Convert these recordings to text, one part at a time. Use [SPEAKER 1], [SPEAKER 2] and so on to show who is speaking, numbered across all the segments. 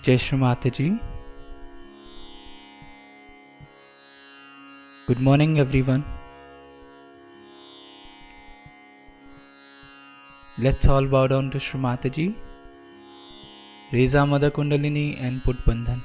[SPEAKER 1] Jai Shri Mataji. Good morning everyone. Let's all bow down to Shri Mataji. Raise our Mother Kundalini and put Bandhan.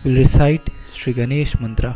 [SPEAKER 1] We'll recite Sri Ganesh Mantra.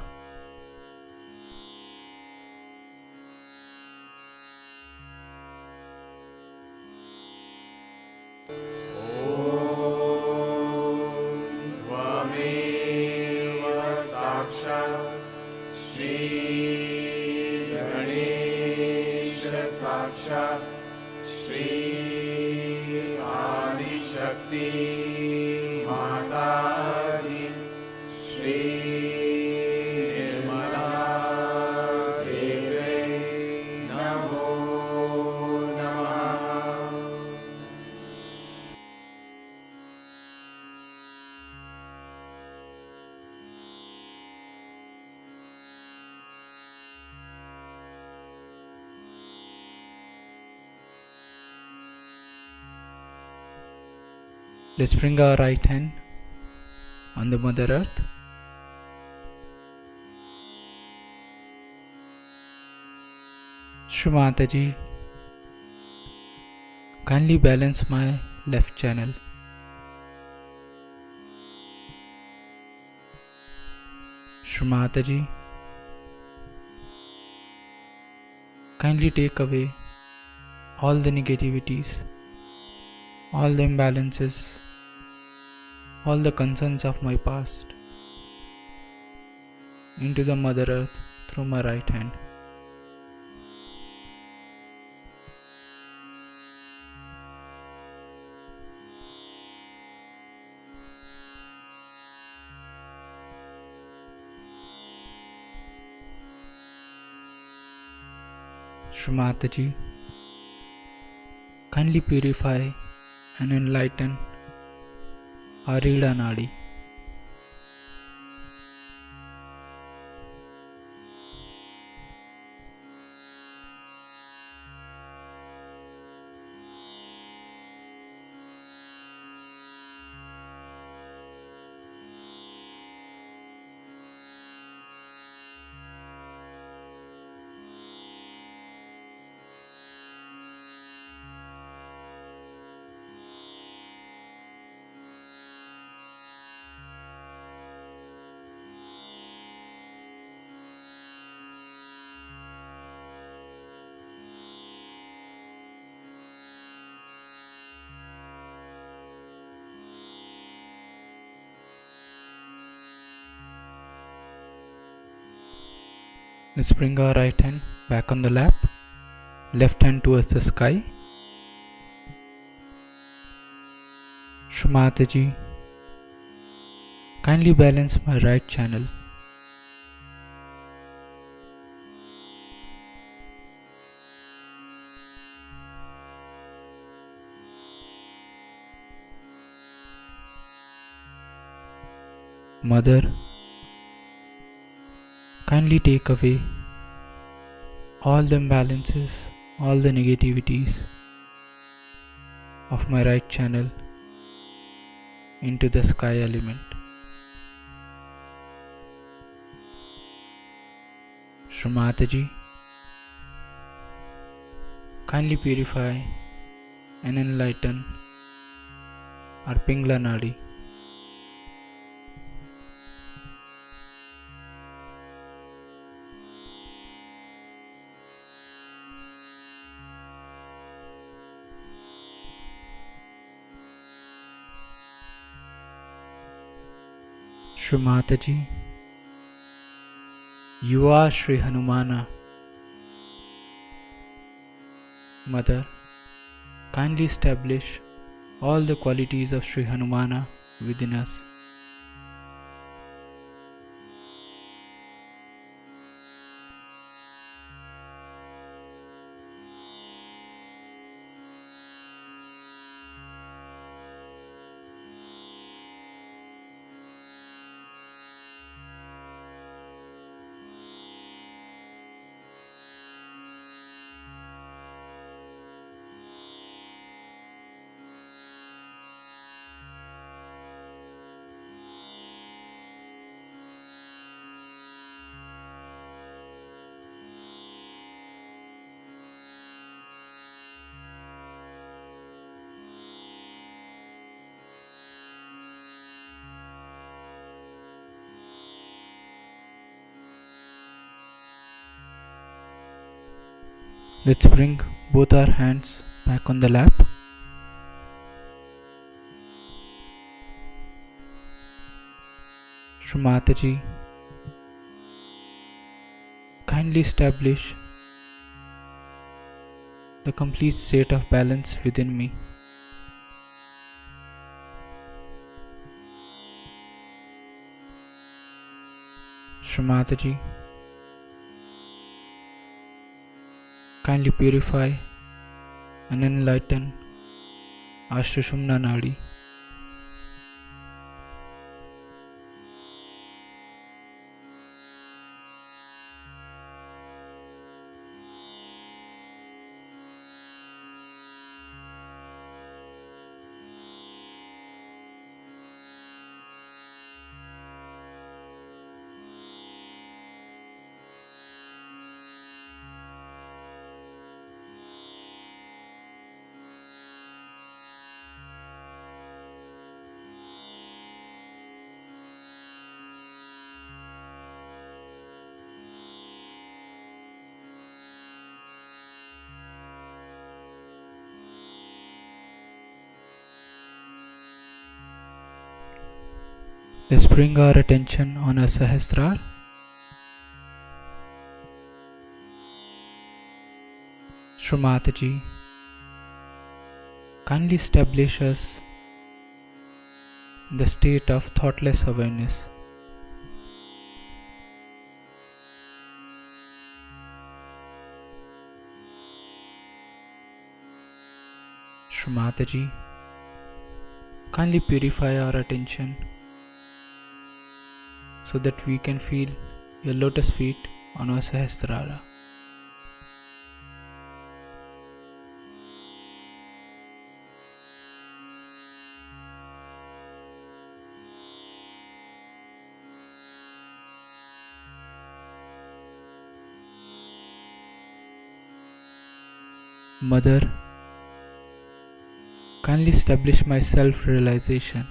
[SPEAKER 1] Let's bring our right hand on the Mother Earth. Shri Mataji, kindly balance my left channel. Shri Mataji, kindly take away all the negativities, all the imbalances, all the concerns of my past into the Mother Earth through my right hand. Shri Mataji, kindly purify and enlighten our Ida Nadi. Let's bring our right hand back on the lap, left hand towards the sky. Shri Mataji, kindly balance my right channel. Mother, Kindly take away all the imbalances, all the negativities of my right channel into the sky element. Shri Mataji, kindly purify and enlighten our Pingla Nadi. Shri Mataji, you are Shri Hanumana. Mother, kindly establish all the qualities of Shri Hanumana within us. Let's bring both our hands back on the lap. Shri Mataji, kindly establish the complete state of balance within me. Shri Mataji, kindly purify and enlighten our Sushumna Nadi. Let's bring our attention on our Sahasrara. Shri Mataji, kindly establish us in the state of thoughtless awareness. Shri Mataji, kindly purify our attention so that we can feel your lotus feet on our Sahasrara. Mother, kindly establish my self-realization.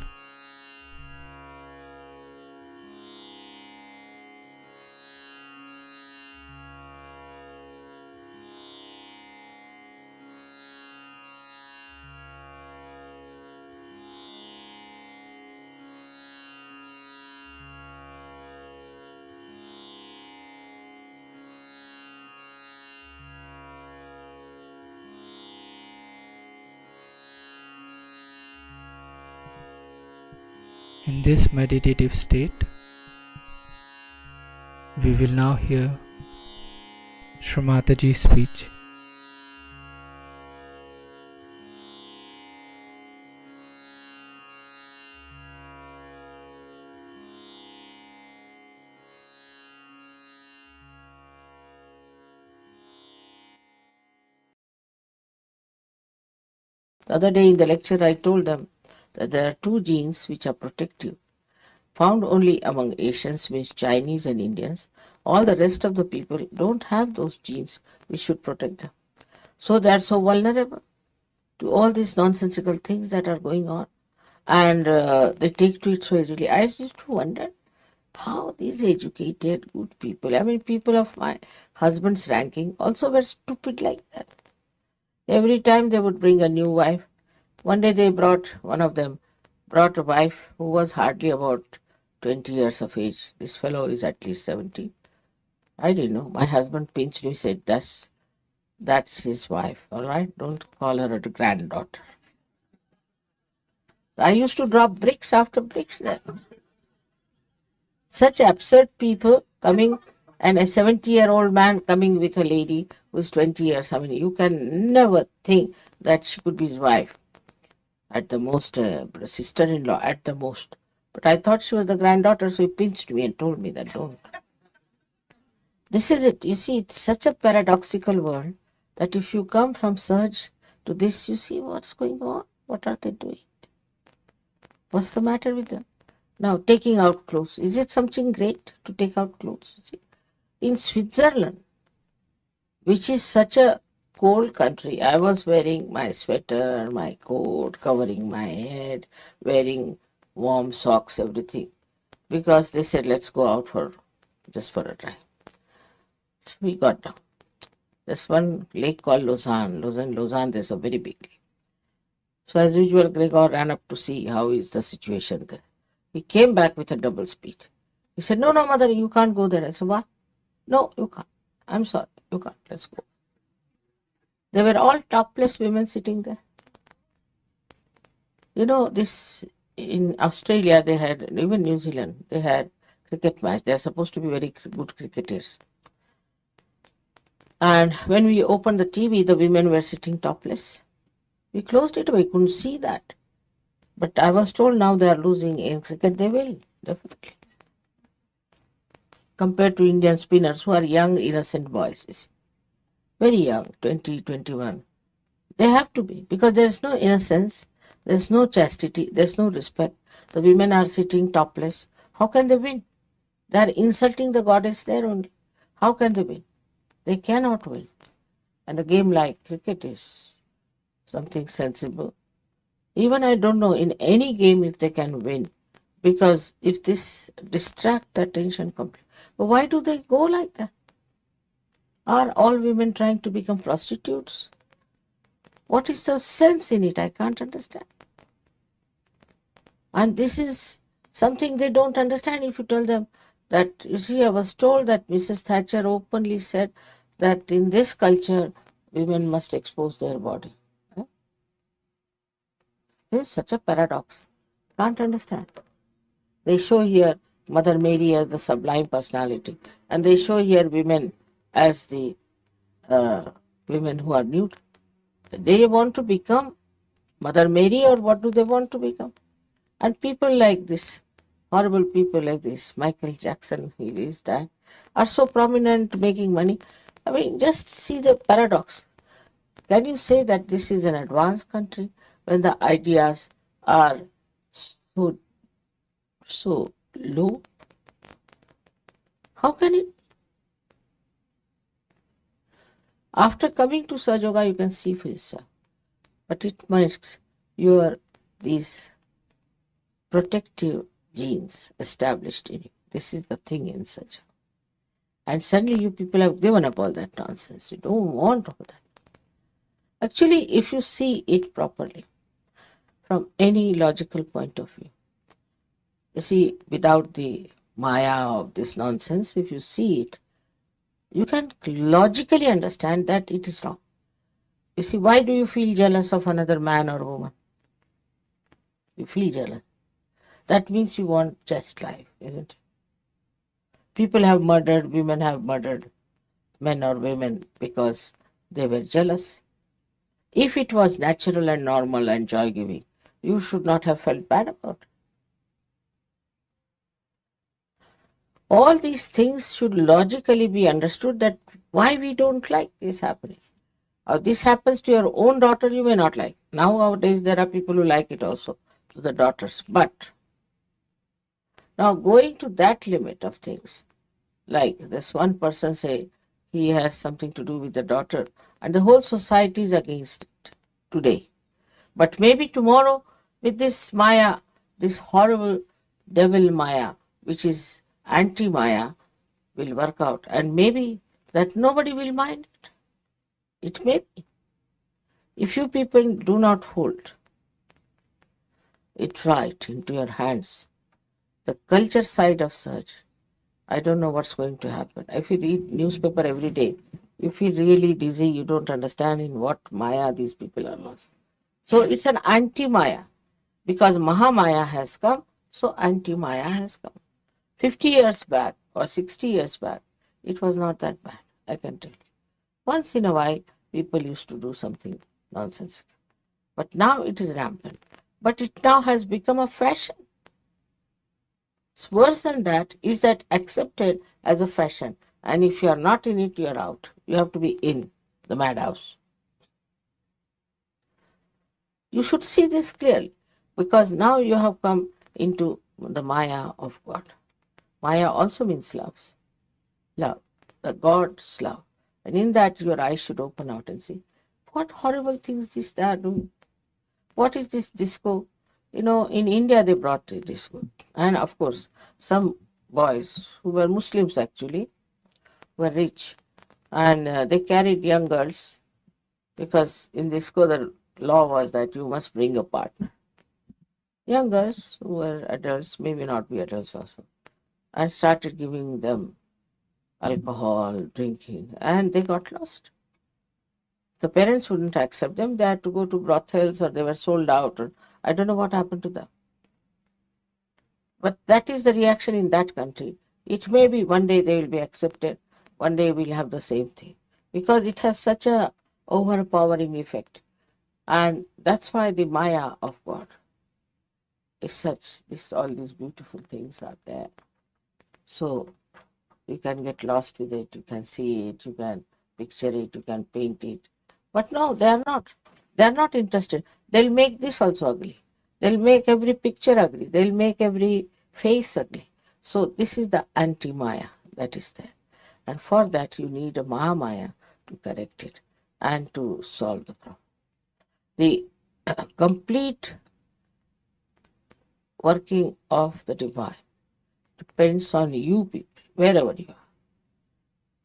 [SPEAKER 1] In this meditative state, we will now hear Shri Mataji's speech.
[SPEAKER 2] The other day in the lecture, I told them that there are two genes which are protective, found only among Asians, means Chinese and Indians. All the rest of the people don't have those genes which should protect them. So they are so vulnerable to all these nonsensical things that are going on, and they take to it so easily. I used to wonder how these educated, good people, I mean, people of my husband's ranking, also were stupid like that. Every time they would bring a new wife. One day one of them brought a wife who was hardly about 20 years of age. This fellow is at least 70. I didn't know. My husband pinched me, said, that's his wife, all right? Don't call her a granddaughter. I used to drop bricks after bricks then. Such absurd people coming, and a 70-year-old man coming with a lady who is 20 years. I mean, you can never think that she could be his wife. At the most, sister-in-law, at the most. But I thought she was the granddaughter, so he pinched me and told me that don't. This is it. You see, it's such a paradoxical world that if you come from Sahaj to this, you see what's going on. What are they doing? What's the matter with them? Now, taking out clothes. Is it something great to take out clothes? In Switzerland, which is such a cold country, I was wearing my sweater, my coat, covering my head, wearing warm socks, everything, because they said, let's go out just for a drive. We got down. There's one lake called Lausanne, there's a very big lake. So as usual, Gregor ran up to see how is the situation there. He came back with a double speed. He said, no, mother, you can't go there. I said, what? No, you can't. I'm sorry, you can't. Let's go. They were all topless women sitting there. You know, this in Australia, they had, even New Zealand, they had cricket match. They are supposed to be very good cricketers. And when we opened the TV, the women were sitting topless. We closed it away, couldn't see that. But I was told now they are losing in cricket. They will, definitely. Compared to Indian spinners who are young, innocent boys. Very young, 20, 21. They have to be, because there's no innocence, there's no chastity, there's no respect. The women are sitting topless. How can they win? They are insulting the goddess there only. How can they win? They cannot win. And a game like cricket is something sensible. Even I don't know in any game if they can win, because if this distract the attention completely. But why do they go like that? Are all women trying to become prostitutes? What is the sense in it? I can't understand. And this is something they don't understand if you tell them that, you see, I was told that Mrs. Thatcher openly said that in this culture, women must expose their body. This is such a paradox. Can't understand. They show here Mother Mary as the sublime personality, and they show here women as the women who are nude. They want to become Mother Mary, or what do they want to become? And people like this, horrible people like this, Michael Jackson, he is that, are so prominent, making money. I mean, just see the paradox. Can you say that this is an advanced country when the ideas are so low? How can it? After coming to Sahaja Yoga, you can see for yourself. But it makes these protective genes established in you. This is the thing in Sahaja. And suddenly you people have given up all that nonsense. You don't want all that. Actually, if you see it properly, from any logical point of view, you see, without the maya of this nonsense, if you see it, you can logically understand that it is wrong. You see, why do you feel jealous of another man or woman? You feel jealous. That means you want just life, isn't it? People have murdered, women have murdered men or women because they were jealous. If it was natural and normal and joy-giving, you should not have felt bad about it. All these things should logically be understood, that why we don't like this happening. This happens to your own daughter, you may not like. Nowadays, there are people who like it also to the daughters. But now going to that limit of things, like this one person say he has something to do with the daughter, and the whole society is against it today. But maybe tomorrow, with this Maya, this horrible devil Maya, which is anti Maya, will work out, and maybe that nobody will mind it. It may be. If you people do not hold it right into your hands, the culture side of search, I don't know what's going to happen. If you read newspaper every day, you feel really dizzy, you don't understand in what Maya these people are lost. So it's an anti-Maya. Because Mahamaya has come, so anti-Maya has come. 50 years back or 60 years back, it was not that bad, I can tell you. Once in a while, people used to do something nonsensical. But now it is rampant. But it now has become a fashion. It's worse than that, is that accepted as a fashion. And if you are not in it, you are out. You have to be in the madhouse. You should see this clearly, because now you have come into the Maya of God. Maya also means love, the God's love. And in that your eyes should open out and see what horrible things they are doing. What is this disco? In India they brought the disco. And of course, some boys who were Muslims actually, were rich. And they carried young girls, because in disco the law was that you must bring a partner. Young girls who were adults, maybe not be adults also, and started giving them alcohol, drinking, and they got lost. The parents wouldn't accept them. They had to go to brothels, or they were sold out, or I don't know what happened to them. But that is the reaction in that country. It may be one day they will be accepted, one day we'll have the same thing, because it has such a overpowering effect. And that's why the Maya of God is such, all these beautiful things are there. So you can get lost with it, you can see it, you can picture it, you can paint it. But no, they are not. They are not interested. They'll make this also ugly. They'll make every picture ugly. They'll make every face ugly. So this is the anti-Maya that is there. And for that you need a Mahamaya to correct it and to solve the problem. The complete working of the divine depends on you people, wherever you are.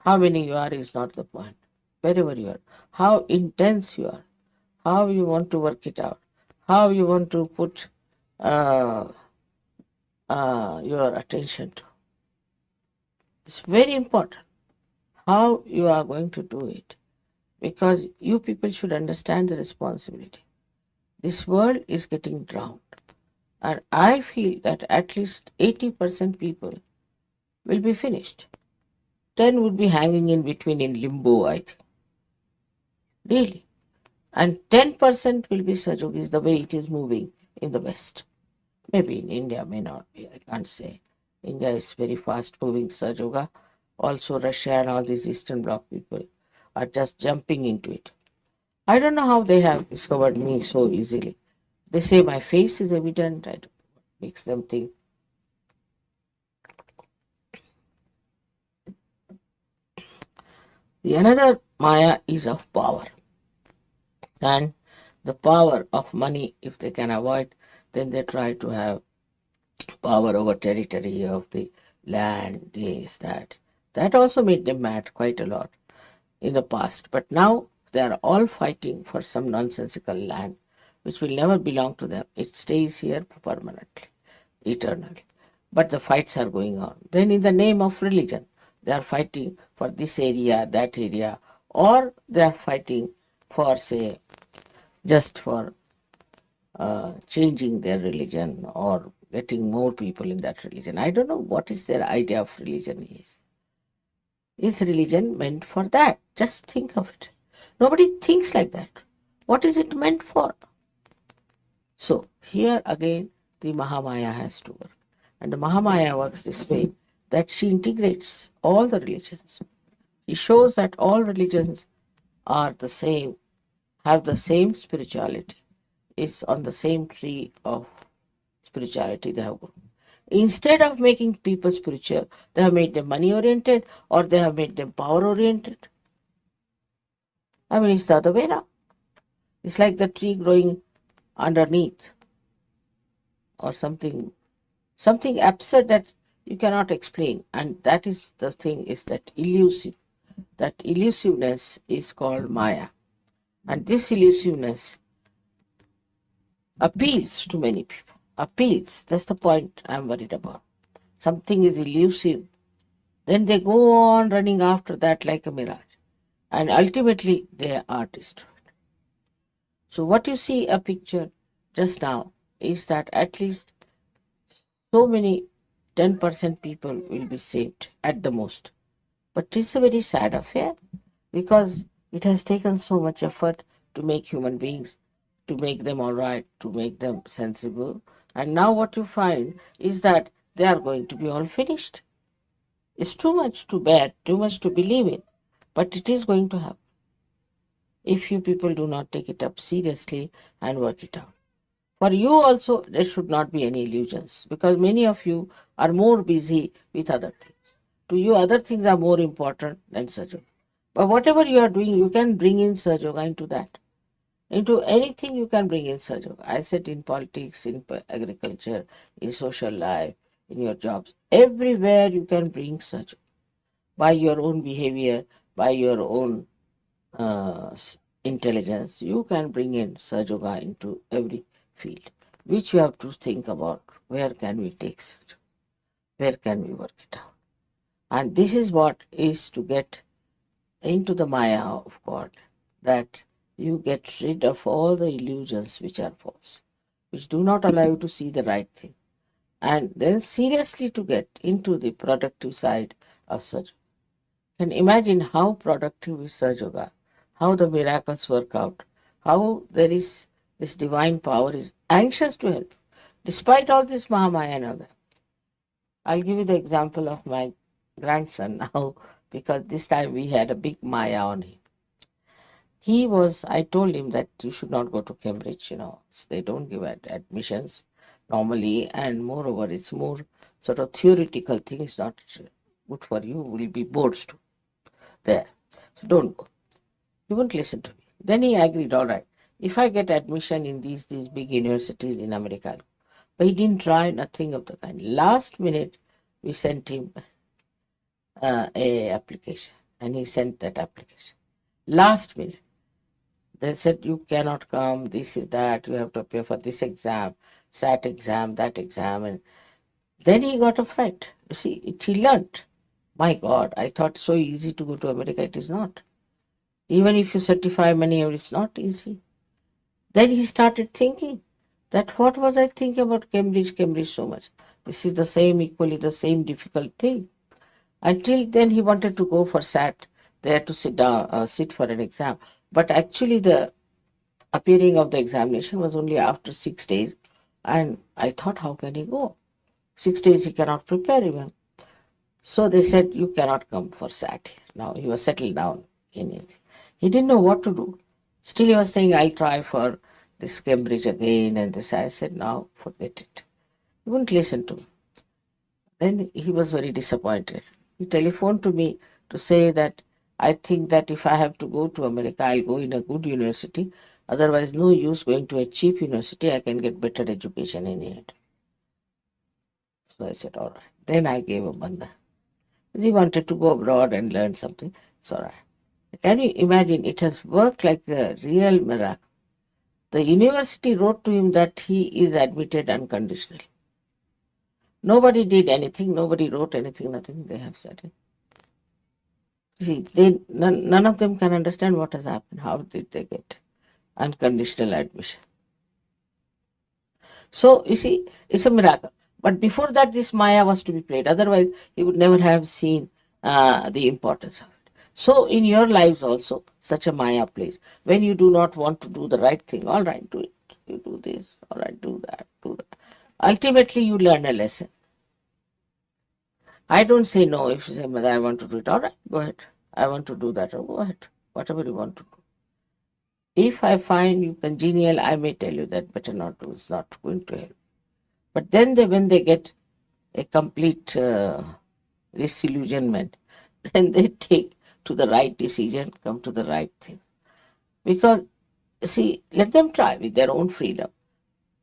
[SPEAKER 2] How many you are is not the point. Wherever you are, how intense you are, how you want to work it out, how you want to put your attention to. It's very important how you are going to do it, because you people should understand the responsibility. This world is getting drowned, and I feel that at least 80% people will be finished. 10 would be hanging in between in limbo, I think. Really. And 10% will be Sajogis, the way it is moving in the West. Maybe in India, may not be, I can't say. India is very fast moving Sajoga. Also Russia and all these Eastern Bloc people are just jumping into it. I don't know how they have discovered me so easily. They say my face is evident. I don't know what makes them think. The another Maya is of power. And the power of money, if they can avoid, then they try to have power over territory of the land, this, that. That also made them mad quite a lot in the past. But now they are all fighting for some nonsensical land which will never belong to them. It stays here permanently, eternally. But the fights are going on. Then in the name of religion, they are fighting for this area, that area, or they are fighting for, say, just for changing their religion or getting more people in that religion. I don't know what is their idea of religion is. Is religion meant for that? Just think of it. Nobody thinks like that. What is it meant for? So here again the Mahamaya has to work. And the Mahamaya works this way, that she integrates all the religions. She shows that all religions are the same, have the same spirituality, is on the same tree of spirituality they have grown. Instead of making people spiritual, they have made them money oriented or they have made them power oriented. I mean, it's the other way around. It's like the tree growing underneath or something absurd that you cannot explain. And that is the thing, is that elusive. That elusiveness is called Maya. And this elusiveness appeals to many people. Appeals. That's the point I'm worried about. Something is elusive. Then they go on running after that like a mirage. And ultimately they are destroyed. So what you see a picture just now is that at least so many 10% people will be saved at the most. But it's a very sad affair because it has taken so much effort to make human beings, to make them all right, to make them sensible. And now what you find is that they are going to be all finished. It's too much to bear, too much to believe in, but it is going to happen if you people do not take it up seriously and work it out. For you also, there should not be any illusions because many of you are more busy with other things. To you, other things are more important than Saja Yoga. But whatever you are doing, you can bring in Saja Yoga into that. Into anything you can bring in Saja Yoga. I said in politics, in agriculture, in social life, in your jobs. Everywhere you can bring Saja Yoga. By your own behavior, by your own intelligence, you can bring in Saja Yoga into every field, which you have to think about. Where can we take Saja Yoga? Where can we work it out? And this is what is to get into the Maya of God, that you get rid of all the illusions which are false, which do not allow you to see the right thing. And then seriously to get into the productive side of Saja Yoga. And imagine how productive is Saja Yoga, how the miracles work out, how there is this divine power is anxious to help, despite all this Mahamaya and all that. I'll give you the example of my grandson now, because this time we had a big Maya on him. I told him that you should not go to Cambridge, they don't give admissions normally, and moreover, it's more sort of theoretical things, not good for you, will be boards too there. So don't go. He wouldn't listen to me. Then he agreed, all right, if I get admission in these big universities in America, but he didn't try, nothing of the kind. Last minute, we sent him a application, and he sent that application. Last minute, they said, you cannot come, this is that, you have to appear for this exam, SAT exam, that exam. And then he got afraid. You see, he learnt. My God, I thought so easy to go to America. It is not. Even if you certify many, it's not easy. Then he started thinking that what was I thinking about Cambridge so much? This is the same, equally the same difficult thing. Until then he wanted to go for SAT. They had to sit for an exam. But actually the appearing of the examination was only after 6 days. And I thought, how can he go? 6 days he cannot prepare even. So they said, you cannot come for SAT. Now he was settled down in India. He didn't know what to do. Still he was saying, I'll try for this Cambridge again and this. I said, no, forget it. He wouldn't listen to me. Then he was very disappointed. He telephoned to me to say that I think that if I have to go to America, I'll go in a good university. Otherwise, no use going to a cheap university. I can get better education in India. So I said, all right. Then I gave a banda. He wanted to go abroad and learn something. It's all right. Can you imagine? It has worked like a real miracle. The university wrote to him that he is admitted unconditionally. Nobody did anything. Nobody wrote anything. Nothing. They have said it. See, none of them can understand what has happened. How did they get unconditional admission? So, you see, it's a miracle. But before that, this Maya was to be played. Otherwise, he would never have seen the importance of it. So, in your lives also, such a Maya plays. When you do not want to do the right thing, all right, do it. You do this, all right, do that, do that. Ultimately, you learn a lesson. I don't say no. If you say, Mother, I want to do it, all right, go ahead. I want to do that, go ahead. Whatever you want to do. If I find you congenial, I may tell you that better not do, it's not going to help. But then when they get a complete disillusionment, then they take to the right decision, come to the right thing. Because, see, let them try with their own freedom.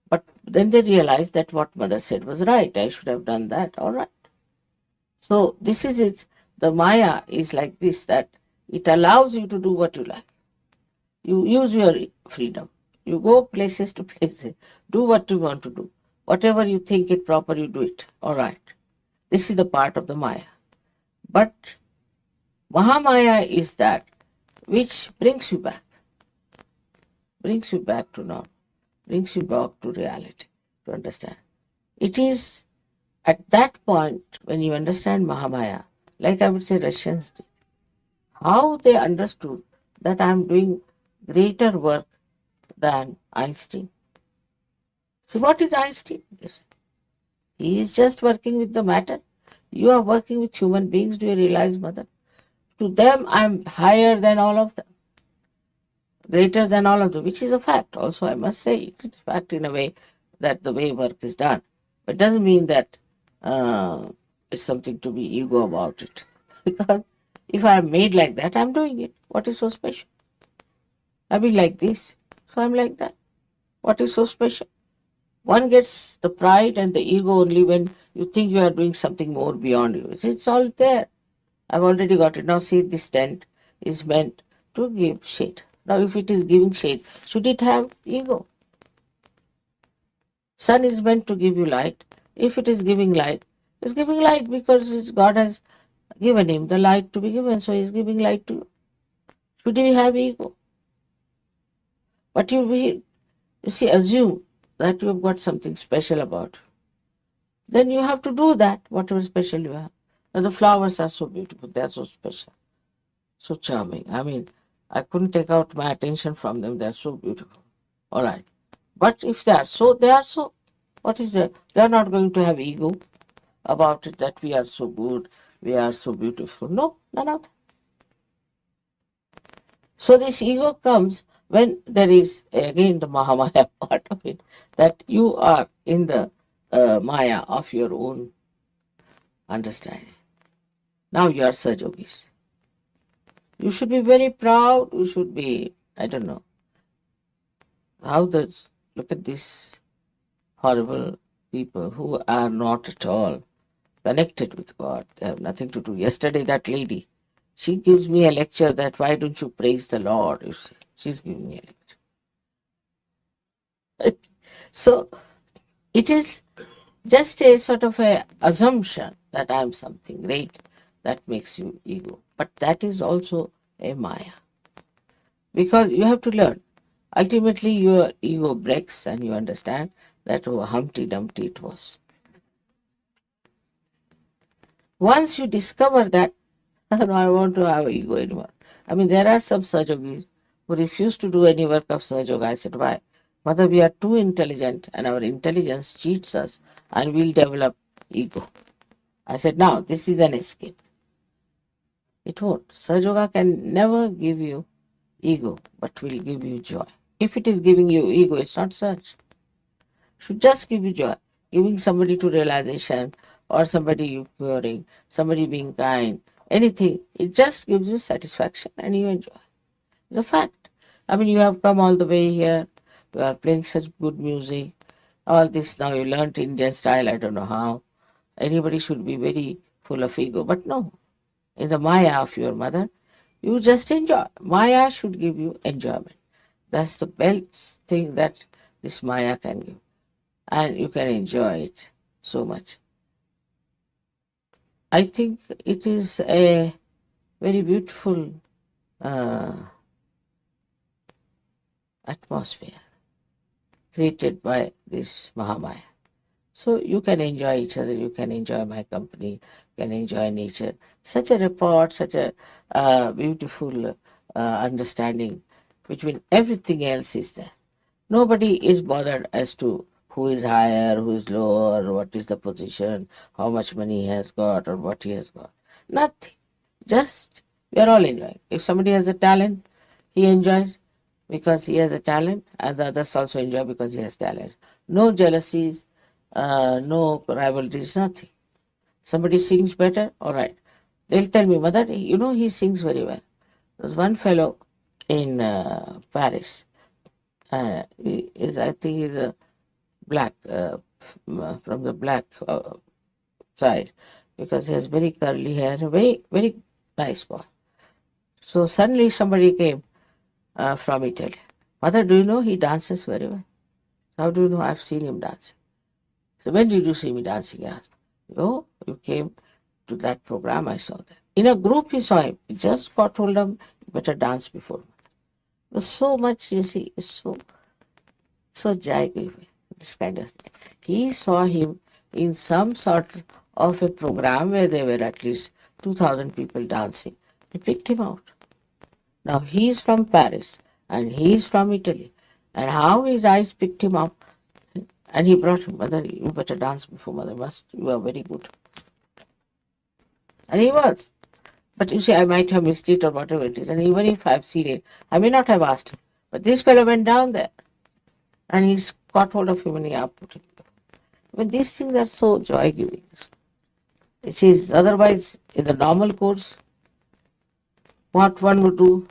[SPEAKER 2] But then they realize that what mother said was right. I should have done that. All right. So this is it. The Maya is like this, that it allows you to do what you like. You use your freedom. You go places to places. Do what you want to do. Whatever you think it proper, you do it. All right. This is the part of the Maya. But Mahamaya is that which brings you back to normal, brings you back to reality, to understand. It is at that point when you understand Mahamaya, like I would say Russians did, how they understood that I am doing greater work than Einstein. So what is Einstein? He is just working with the matter. You are working with human beings. Do you realize, mother? To them, I am higher than all of them, greater than all of them, which is a fact. Also, I must say it is a fact in a way that the way work is done. But it doesn't mean that it's something to be ego about it. Because if I am made like that, I am doing it. What is so special? I be like this, so I am like that. What is so special? One gets the pride and the ego only when you think you are doing something more beyond you. It's all there. I've already got it. Now see, this tent is meant to give shade. Now if it is giving shade, should it have ego? Sun is meant to give you light. If it is giving light, it's giving light because God has given him the light to be given, so he's giving light to you. Should he have ego? But you see, assume that you have got something special about you. Then you have to do that, whatever special you have. And the flowers are so beautiful, they are so special, so charming. I mean, I couldn't take out my attention from them, they are so beautiful. All right. But if they are so, they are so. What is there? They are not going to have ego about it that we are so good, we are so beautiful. No, none of that. So this ego comes when there is, again, the Mahamaya part of it, that you are in the Maya of your own understanding. Now you are Sajogis. You should be very proud. You should be, I don't know, look at these horrible people who are not at all connected with God. They have nothing to do. Yesterday, that lady, she gives me a lecture that why don't you praise the Lord? You see, she's giving me a lecture. So it is just a sort of a assumption that I am something great that makes you ego. But that is also a Maya. Because you have to learn. Ultimately, your ego breaks and you understand that, oh, Humpty Dumpty it was. Once you discover that, no, I want to have ego anymore. I mean, there are some Sajogis who refuse to do any work of Sahaja. I said, why? Mother, we are too intelligent and our intelligence cheats us and we'll develop ego. I said, now, this is an escape. It won't. Sahaja can never give you ego, but will give you joy. If it is giving you ego, it's not such. It should just give you joy. Giving somebody to realization or somebody you curing, somebody being kind, anything, it just gives you satisfaction and you enjoy. It's a fact. I mean, you have come all the way here, you are playing such good music, all this now you learnt Indian style, I don't know how. Anybody should be very full of ego, but no. In the Maya of your mother, you just enjoy. Maya should give you enjoyment. That's the best thing that this Maya can give. And you can enjoy it so much. I think it is a very beautiful atmosphere created by this Mahamaya. So you can enjoy each other, you can enjoy my company, you can enjoy nature. Such a rapport, such a beautiful understanding between everything else is there. Nobody is bothered as to who is higher, who is lower, what is the position, how much money he has got or what he has got. Nothing. Just we are all enjoying. If somebody has a talent, he enjoys. because he has a talent, and the others also enjoy because he has talent. No jealousies, no rivalries, nothing. Somebody sings better, all right. They'll tell me, Mother, he sings very well. There's one fellow in Paris. I think he's a black, from the black side, because he has very curly hair, very, very nice boy. So suddenly somebody came from Italy. Mother, do you know he dances very well? How do you know? I've seen him dancing. So when did you see me dancing? He asked. Oh, you came to that program, I saw that. In a group he saw him. He just got hold of him, you better dance before me. It was so much, you see, so jaggy, this kind of thing. He saw him in some sort of a program where there were at least 2,000 people dancing. He picked him out. Now he's from Paris and he's from Italy. And how his eyes picked him up, and he brought him, Mother, you better dance before Mother. You are very good. And he was. But you see, I might have missed it or whatever it is. And even if I've seen it, I may not have asked him. But this fellow went down there and he's got hold of him and he put him. I mean, these things are so joy giving. It is otherwise, in the normal course, what one would do,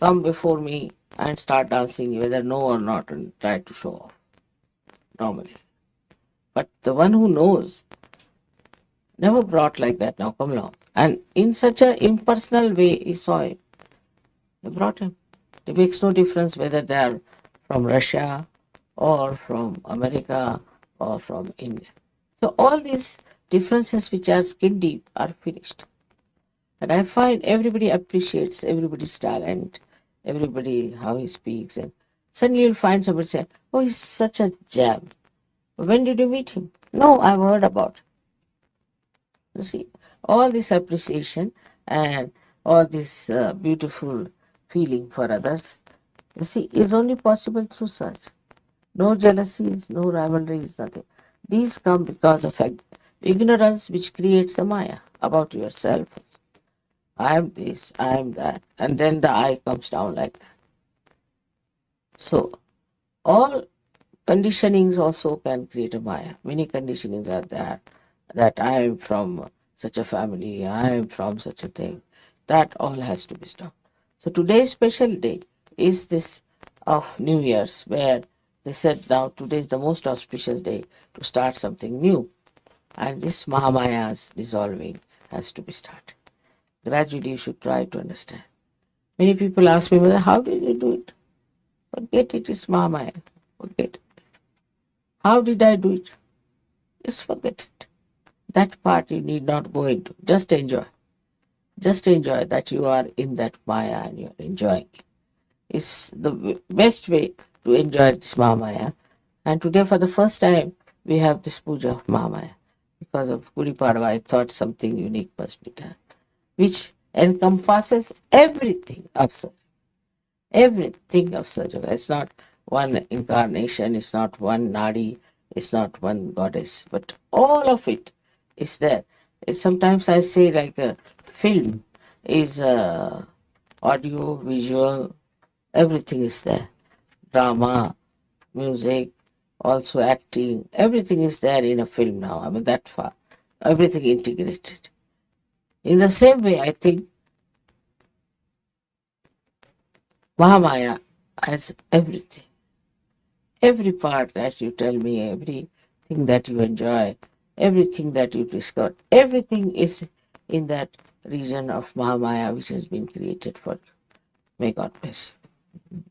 [SPEAKER 2] come before me and start dancing, whether know or not, and try to show off normally. But the one who knows never brought like that. Now come along. And in such an impersonal way, he saw him. He brought him. It makes no difference whether they are from Russia or from America or from India. So all these differences which are skin deep are finished. And I find everybody appreciates everybody's talent, everybody how he speaks, and suddenly you'll find somebody say, "Oh, he's such a gem. When did you meet him?" "No, I've heard about him." You see, all this appreciation and all this beautiful feeling for others, you see, is only possible through such. No jealousies, no rivalries, nothing. These come because of ignorance which creates the Maya about yourself. I am this, I am that. And then the I comes down like that. So, all conditionings also can create a Maya. Many conditionings are there, that I am from such a family, I am from such a thing. That all has to be stopped. So, today's special day is this of New Year's, where they said now today is the most auspicious day to start something new. And this Mahamaya's dissolving has to be started. Gradually, you should try to understand. Many people ask me, Mother, how did you do it? Forget it, it's Mahamaya. Forget it. How did I do it? Just forget it. That part you need not go into. Just enjoy. Just enjoy that you are in that Maya and you are enjoying it. It's the best way to enjoy this Mahamaya. And today, for the first time, we have this puja of Mahamaya. Because of Gudi Padwa, I thought something unique must be done, which encompasses everything of Sahaja. Everything of Sahaja. It's not one incarnation, it's not one nadi, it's not one goddess, but all of it is there. Sometimes I say like a film is audio, visual, everything is there. Drama, music, also acting, everything is there in a film now. I mean, that far. Everything integrated. In the same way, I think Mahamaya has everything. Every part that you tell me, everything that you enjoy, everything that you discover, everything is in that region of Mahamaya which has been created for you. May God bless you.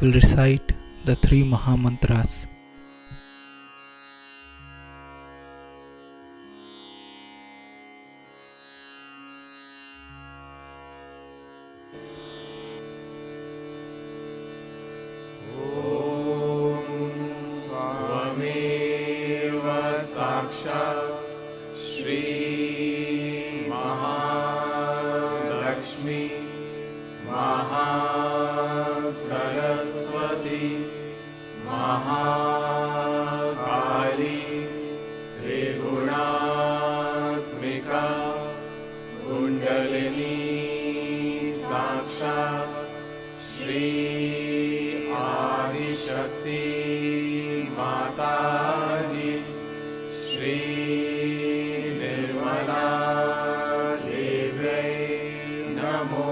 [SPEAKER 1] will recite the 3 Mahamantras.
[SPEAKER 3] Shri Mahalakshmi Mahasaraswati Mahakali Triguణாத்மிகா Kundalini Sakshat Shri Adishakti Mataji Shri Nirmala Devai Namo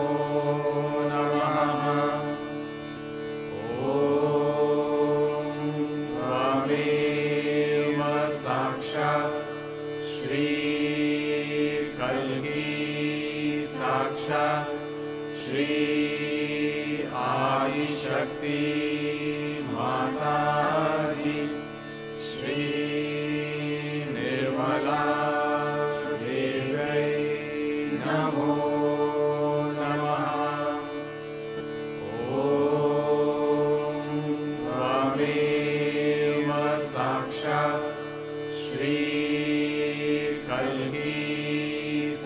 [SPEAKER 3] Namaha. Om Tvameva Sakshat Shri Kalki Sakshat Shri Adi Shakti Mataji Shri Nirmala Devai Namo Namaha. Om Tvameva Sakshat Shri Kalki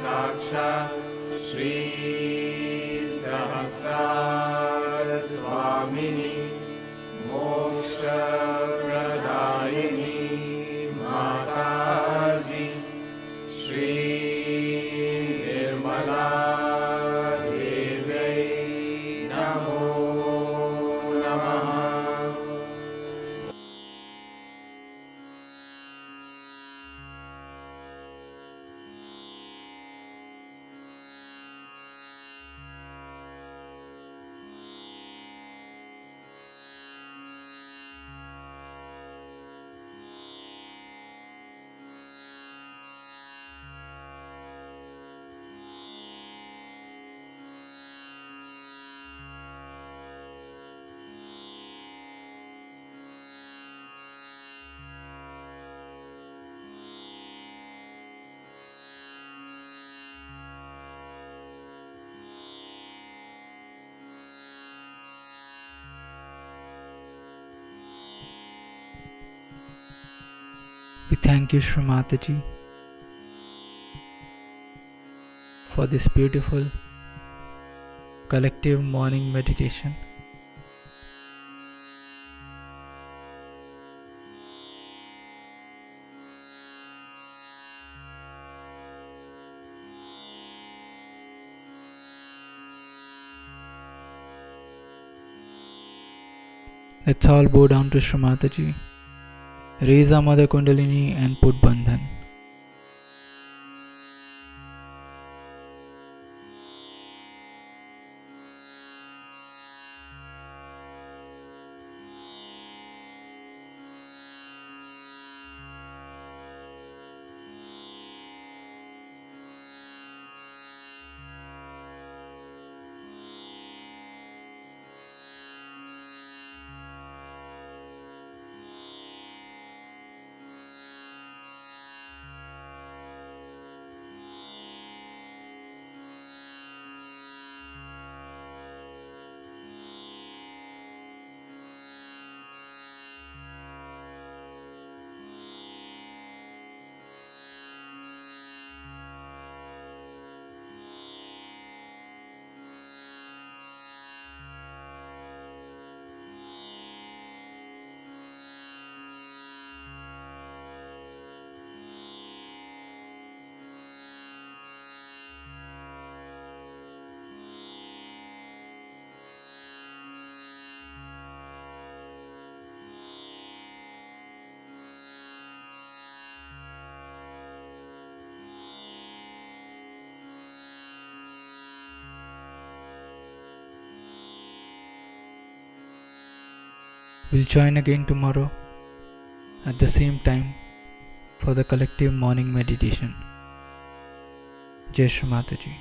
[SPEAKER 3] Sakshat Shri Sahasrara Swamini Moksha Pradayini Mataji Shri Nirmala Devai Namo Namaha.
[SPEAKER 1] We thank you, Shri Mataji, for this beautiful collective morning meditation. Let's all bow down to Shri Mataji, raise our Mother Kundalini and put Bandhan. We'll join again tomorrow at the same time for the collective morning meditation. Jai Shri Mataji.